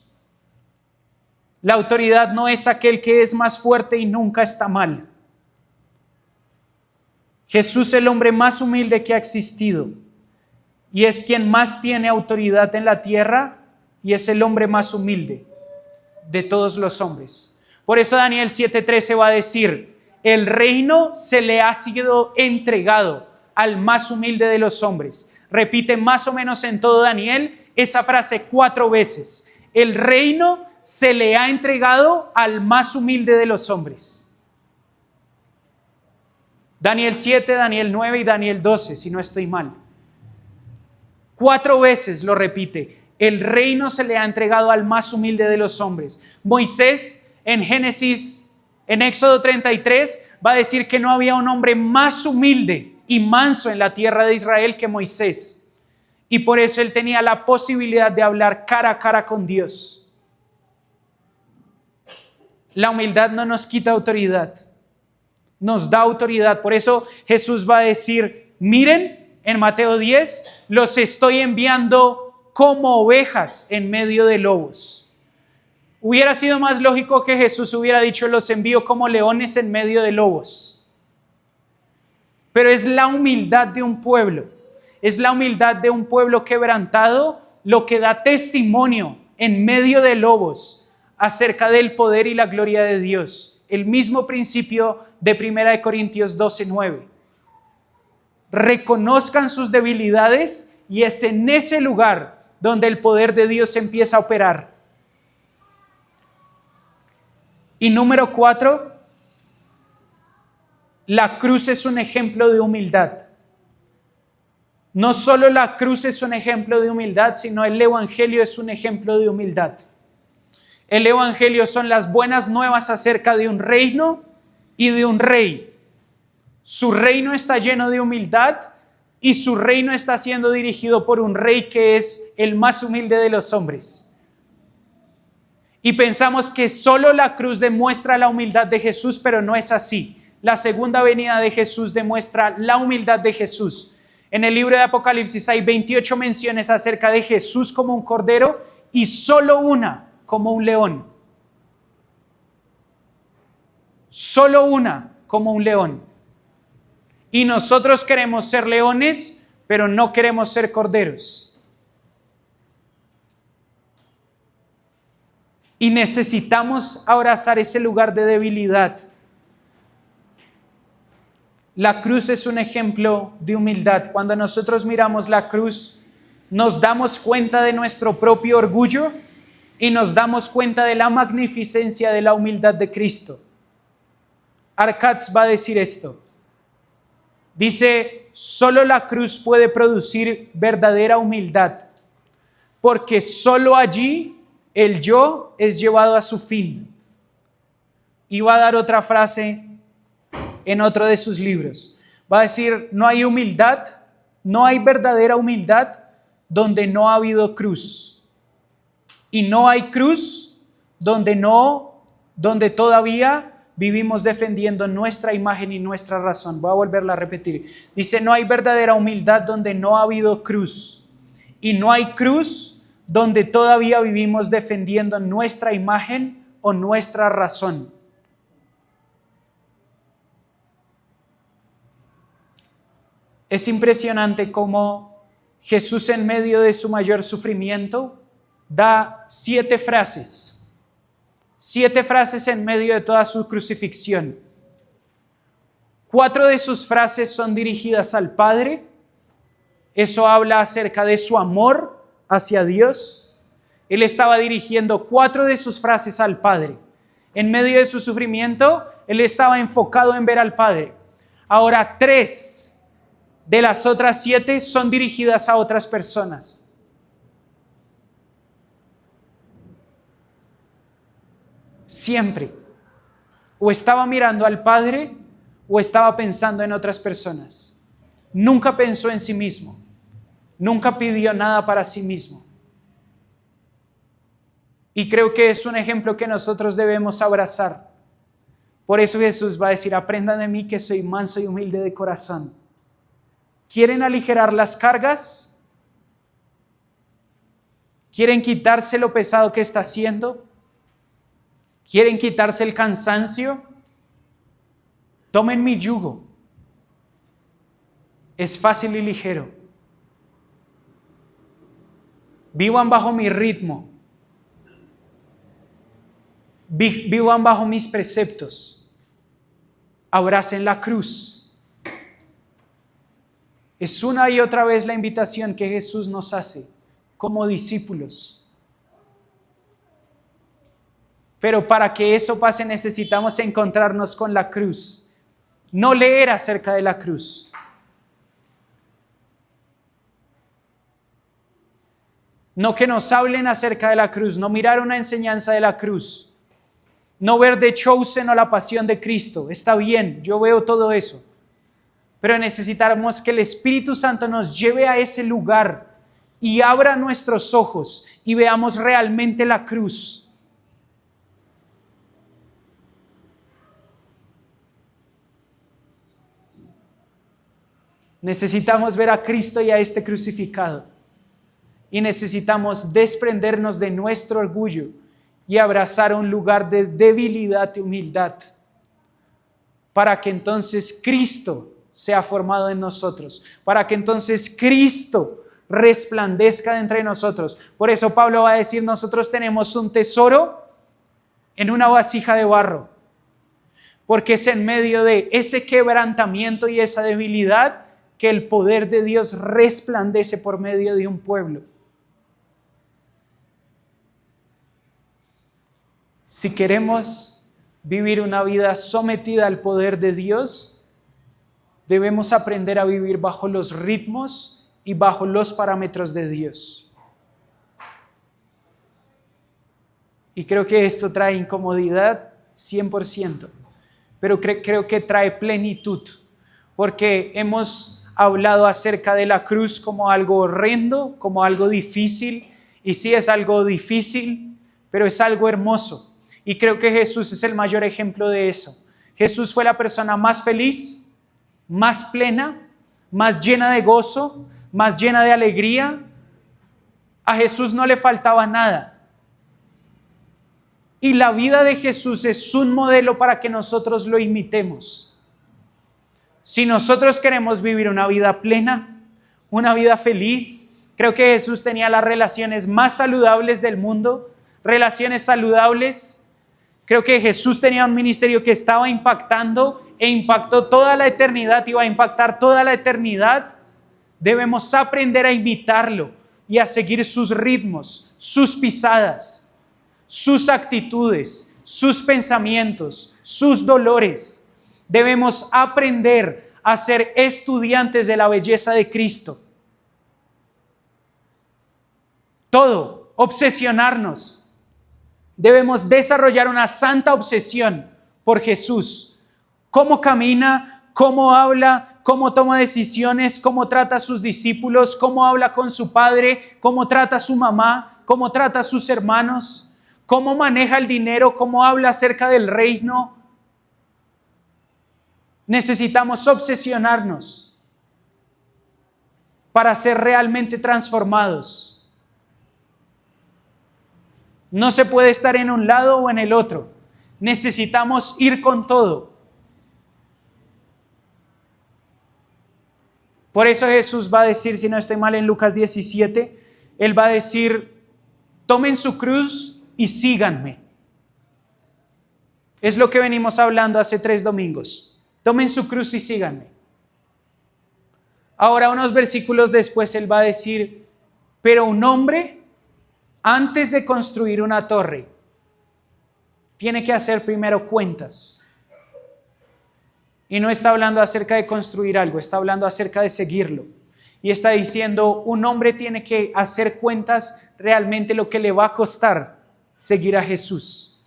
La autoridad no es aquel que es más fuerte y nunca está mal. Jesús es el hombre más humilde que ha existido y es quien más tiene autoridad en la tierra y es el hombre más humilde de todos los hombres. Por eso Daniel 7:13 va a decir: el reino se le ha sido entregado al más humilde de los hombres. Repite más o menos en todo Daniel esa frase 4 veces. El reino se le ha entregado al más humilde de los hombres. Daniel 7, Daniel 9 y Daniel 12, si no estoy mal. 4 veces lo repite. El reino se le ha entregado al más humilde de los hombres. Moisés en Éxodo 33 va a decir que no había un hombre más humilde y manso en la tierra de Israel que Moisés. Y por eso él tenía la posibilidad de hablar cara a cara con Dios. La humildad no nos quita autoridad, nos da autoridad. Por eso Jesús va a decir: miren, en Mateo 10, los estoy enviando como ovejas en medio de lobos. Hubiera sido más lógico que Jesús hubiera dicho: los envío como leones en medio de lobos. Pero es la humildad de un pueblo, es la humildad de un pueblo quebrantado lo que da testimonio en medio de lobos acerca del poder y la gloria de Dios. El mismo principio de 1 Corintios 12:9. Reconozcan sus debilidades y es en ese lugar donde el poder de Dios empieza a operar. Y número 4, la cruz es un ejemplo de humildad. No solo la cruz es un ejemplo de humildad, sino el evangelio es un ejemplo de humildad. El evangelio son las buenas nuevas acerca de un reino y de un rey. Su reino está lleno de humildad y su reino está siendo dirigido por un rey que es el más humilde de los hombres. Y pensamos que solo la cruz demuestra la humildad de Jesús, pero no es así. La segunda venida de Jesús demuestra la humildad de Jesús. En el libro de Apocalipsis hay 28 menciones acerca de Jesús como un cordero y solo una como un león. Solo una como un león. Y nosotros queremos ser leones, pero no queremos ser corderos. Y necesitamos abrazar ese lugar de debilidad. La cruz es un ejemplo de humildad. Cuando nosotros miramos la cruz, nos damos cuenta de nuestro propio orgullo y nos damos cuenta de la magnificencia de la humildad de Cristo. Arcatz va a decir esto. Dice: solo la cruz puede producir verdadera humildad, porque solo allí el yo es llevado a su fin. Y va a dar otra frase en otro de sus libros. Va a decir: no hay humildad, no hay verdadera humildad donde no ha habido cruz. Y no hay cruz donde todavía vivimos defendiendo nuestra imagen y nuestra razón. Voy a volverla a repetir. Dice: no hay verdadera humildad donde no ha habido cruz. Y no hay cruz donde todavía vivimos defendiendo nuestra imagen o nuestra razón. Es impresionante cómo Jesús, en medio de su mayor sufrimiento, da 7 frases. 7 frases en medio de toda su crucifixión. 4 de sus frases son dirigidas al Padre. Eso habla acerca de su amor hacia Dios. Él estaba dirigiendo 4 de sus frases al Padre. En medio de su sufrimiento, él estaba enfocado en ver al Padre. Ahora 3 de las otras 7 son dirigidas a otras personas. Siempre. O estaba mirando al Padre o estaba pensando en otras personas. Nunca pensó en sí mismo. Nunca pidió nada para sí mismo. Y creo que es un ejemplo que nosotros debemos abrazar. Por eso Jesús va a decir: aprendan de mí que soy manso y humilde de corazón. ¿Quieren aligerar las cargas? ¿Quieren quitarse lo pesado que está haciendo? ¿Quieren quitarse el cansancio? Tomen mi yugo. Es fácil y ligero. Vivan bajo mi ritmo. Vivan bajo mis preceptos. Abracen la cruz. Es una y otra vez la invitación que Jesús nos hace como discípulos. Pero para que eso pase necesitamos encontrarnos con la cruz. No leer acerca de la cruz. No que nos hablen acerca de la cruz, no mirar una enseñanza de la cruz. No ver The Chosen o la pasión de Cristo. Está bien, yo veo todo eso. Pero necesitamos que el Espíritu Santo nos lleve a ese lugar y abra nuestros ojos y veamos realmente la cruz. Necesitamos ver a Cristo y a este crucificado. Y necesitamos desprendernos de nuestro orgullo y abrazar un lugar de debilidad y humildad, para que entonces Cristo sea formado en nosotros, para que entonces Cristo resplandezca entre nosotros. Por eso Pablo va a decir: nosotros tenemos un tesoro en una vasija de barro, porque es en medio de ese quebrantamiento y esa debilidad que el poder de Dios resplandece por medio de un pueblo. Si queremos vivir una vida sometida al poder de Dios, debemos aprender a vivir bajo los ritmos y bajo los parámetros de Dios. Y creo que esto trae incomodidad 100%, pero creo que trae plenitud, porque hemos hablado acerca de la cruz como algo horrendo, como algo difícil, y sí es algo difícil, pero es algo hermoso. Y creo que Jesús es el mayor ejemplo de eso. Jesús fue la persona más feliz, más plena, más llena de gozo, más llena de alegría. A Jesús no le faltaba nada. Y la vida de Jesús es un modelo para que nosotros lo imitemos. Si nosotros queremos vivir una vida plena, una vida feliz, creo que Jesús tenía las relaciones más saludables del mundo, relaciones saludables. Creo que Jesús tenía un ministerio que estaba impactando e impactó toda la eternidad y va a impactar toda la eternidad. Debemos aprender a imitarlo y a seguir sus ritmos, sus pisadas, sus actitudes, sus pensamientos, sus dolores. Debemos aprender a ser estudiantes de la belleza de Cristo. Todo, obsesionarnos. Debemos desarrollar una santa obsesión por Jesús. Cómo camina, cómo habla, cómo toma decisiones, cómo trata a sus discípulos, cómo habla con su padre, cómo trata a su mamá, cómo trata a sus hermanos, cómo maneja el dinero, cómo habla acerca del reino. Necesitamos obsesionarnos para ser realmente transformados. No se puede estar en un lado o en el otro. Necesitamos ir con todo. Por eso Jesús va a decir, si no estoy mal, en Lucas 17, Él va a decir, tomen su cruz y síganme. Es lo que venimos hablando hace 3 domingos. Tomen su cruz y síganme. Ahora, unos versículos después, Él va a decir, pero un hombre, antes de construir una torre, tiene que hacer primero cuentas. Y no está hablando acerca de construir algo, está hablando acerca de seguirlo. Y está diciendo, un hombre tiene que hacer cuentas realmente lo que le va a costar seguir a Jesús.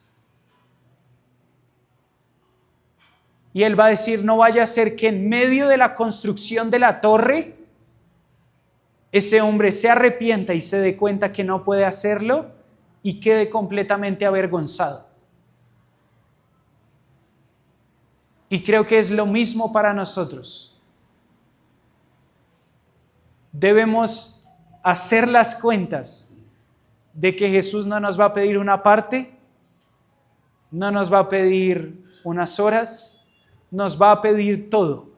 Y Él va a decir, no vaya a ser que en medio de la construcción de la torre, ese hombre se arrepienta y se dé cuenta que no puede hacerlo y quede completamente avergonzado. Y creo que es lo mismo para nosotros. Debemos hacer las cuentas de que Jesús no nos va a pedir una parte, no nos va a pedir unas horas, nos va a pedir todo.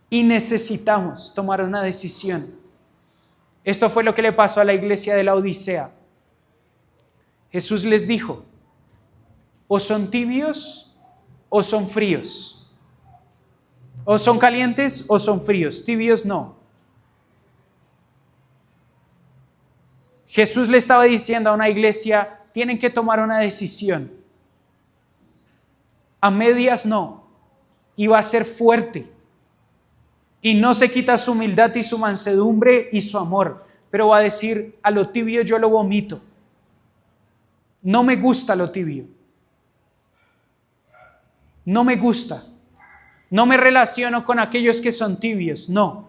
Y necesitamos tomar una decisión. Esto fue lo que le pasó a la iglesia de la Odisea. Jesús les dijo, o son tibios o son fríos. O son calientes o son fríos. Tibios no. Jesús le estaba diciendo a una iglesia, tienen que tomar una decisión. A medias no. Y va a ser fuerte. Y no se quita su humildad y su mansedumbre y su amor. Pero va a decir, a lo tibio yo lo vomito. No me gusta lo tibio. No me gusta. No me relaciono con aquellos que son tibios. No.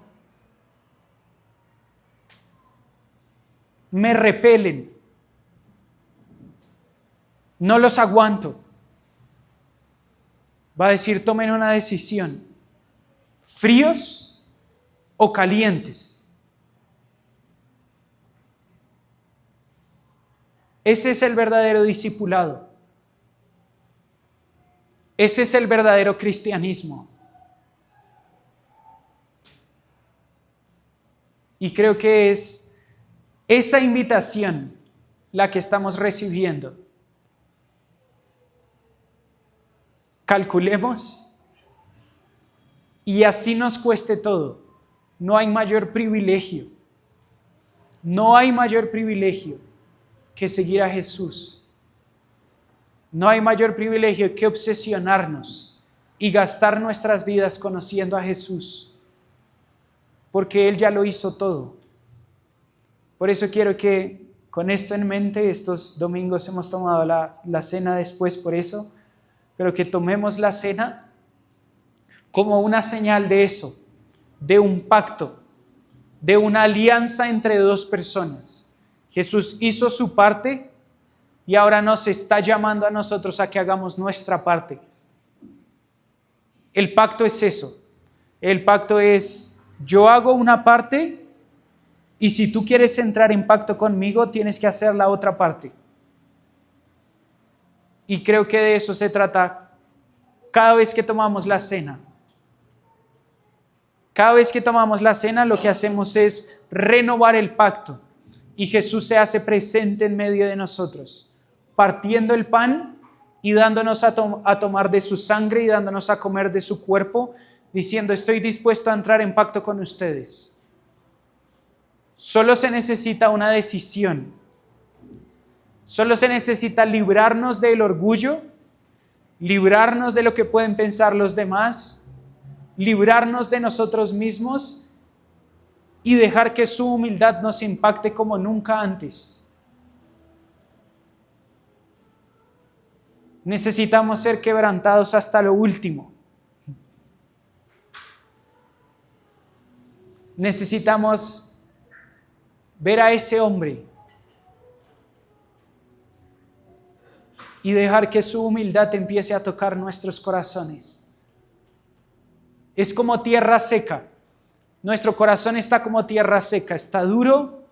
Me repelen. No los aguanto. Va a decir, tomen una decisión. ¿Fríos o calientes? Ese es el verdadero discipulado. Ese es el verdadero cristianismo. Y creo que es esa invitación la que estamos recibiendo. Calculemos y así nos cueste todo. No hay mayor privilegio. No hay mayor privilegio que seguir a Jesús. No hay mayor privilegio que obsesionarnos y gastar nuestras vidas conociendo a Jesús, porque Él ya lo hizo todo. Por eso quiero que con esto en mente, estos domingos hemos tomado la cena después por eso, pero que tomemos la cena como una señal de eso, de un pacto, de una alianza entre dos personas. Jesús hizo su parte y ahora nos está llamando a nosotros a que hagamos nuestra parte. El pacto es eso. El pacto es, yo hago una parte y si tú quieres entrar en pacto conmigo, tienes que hacer la otra parte. Y creo que de eso se trata cada vez que tomamos la cena. Cada vez que tomamos la cena, lo que hacemos es renovar el pacto. Y Jesús se hace presente en medio de nosotros, partiendo el pan y dándonos a tomar de su sangre y dándonos a comer de su cuerpo, diciendo, estoy dispuesto a entrar en pacto con ustedes. Solo se necesita una decisión. Solo se necesita librarnos del orgullo, librarnos de lo que pueden pensar los demás, librarnos de nosotros mismos y dejar que su humildad nos impacte como nunca antes. Necesitamos ser quebrantados hasta lo último. Necesitamos ver a ese hombre y dejar que su humildad empiece a tocar nuestros corazones. Es como tierra seca. Nuestro corazón está como tierra seca, está duro,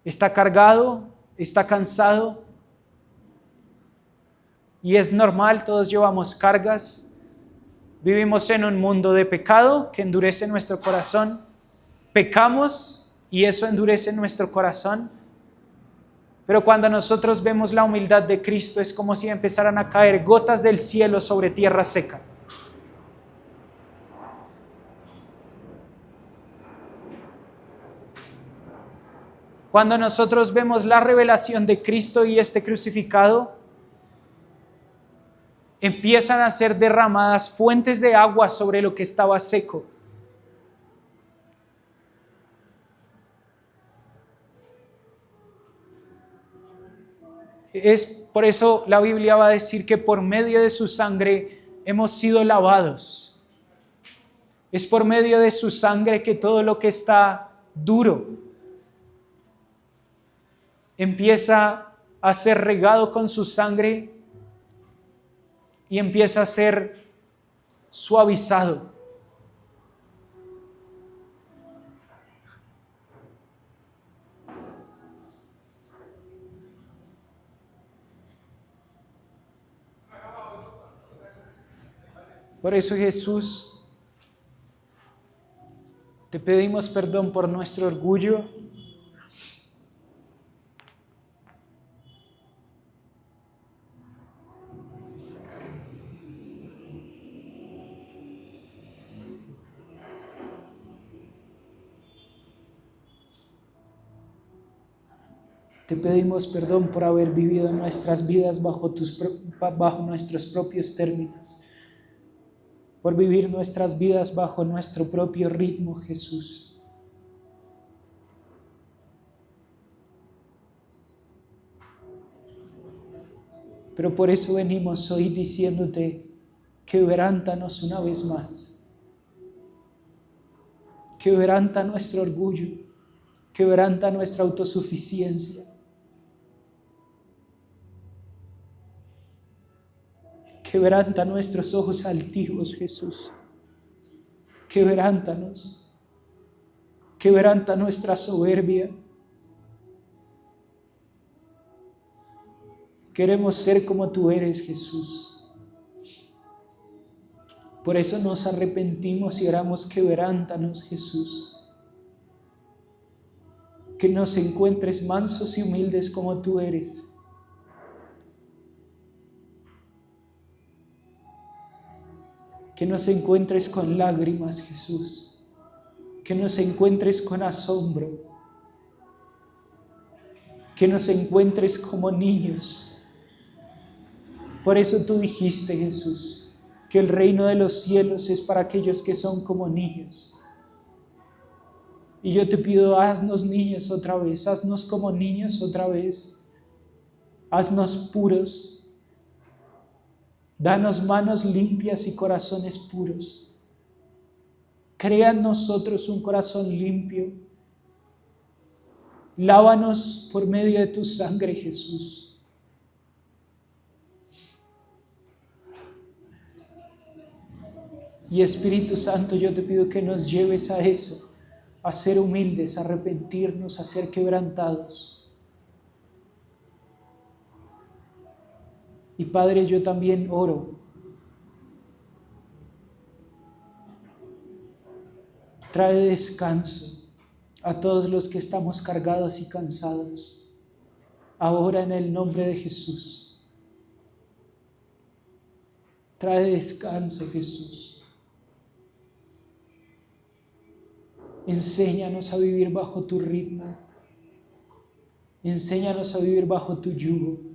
está cargado, está cansado. y es normal, todos llevamos cargas. Vivimos en un mundo de pecado que endurece nuestro corazón. Pecamos y eso endurece nuestro corazón. Pero cuando nosotros vemos la humildad de Cristo, es como si empezaran a caer gotas del cielo sobre tierra seca. Cuando nosotros vemos la revelación de Cristo y este crucificado, empiezan a ser derramadas fuentes de agua sobre lo que estaba seco. Es por eso la Biblia va a decir que por medio de su sangre hemos sido lavados. Es por medio de su sangre que todo lo que está duro empieza a ser regado con su sangre y empieza a ser suavizado. Por eso, Jesús, te pedimos perdón por nuestro orgullo. Te pedimos perdón por haber vivido nuestras vidas bajo nuestros propios términos. Por vivir nuestras vidas bajo nuestro propio ritmo, Jesús. Pero por eso venimos hoy diciéndote, quebrántanos una vez más. Quebranta nuestro orgullo, quebranta nuestra autosuficiencia. Quebranta nuestros ojos altivos, Jesús. Quebrántanos. Quebranta nuestra soberbia. Queremos ser como tú eres, Jesús. Por eso nos arrepentimos y oramos, quebrántanos, Jesús. Que nos encuentres mansos y humildes como tú eres. Que nos encuentres con lágrimas, Jesús. Que nos encuentres con asombro. Que nos encuentres como niños. Por eso tú dijiste, Jesús, que el reino de los cielos es para aquellos que son como niños. Y yo te pido, haznos niños otra vez, haznos como niños otra vez. Haznos puros. Danos manos limpias y corazones puros. Crea en nosotros un corazón limpio. Lávanos por medio de tu sangre, Jesús. Y Espíritu Santo, yo te pido que nos lleves a eso, a ser humildes, a arrepentirnos, a ser quebrantados. Y Padre, yo también oro. Trae descanso a todos los que estamos cargados y cansados. Ahora en el nombre de Jesús. Trae descanso, Jesús. Enséñanos a vivir bajo tu ritmo. Enséñanos a vivir bajo tu yugo.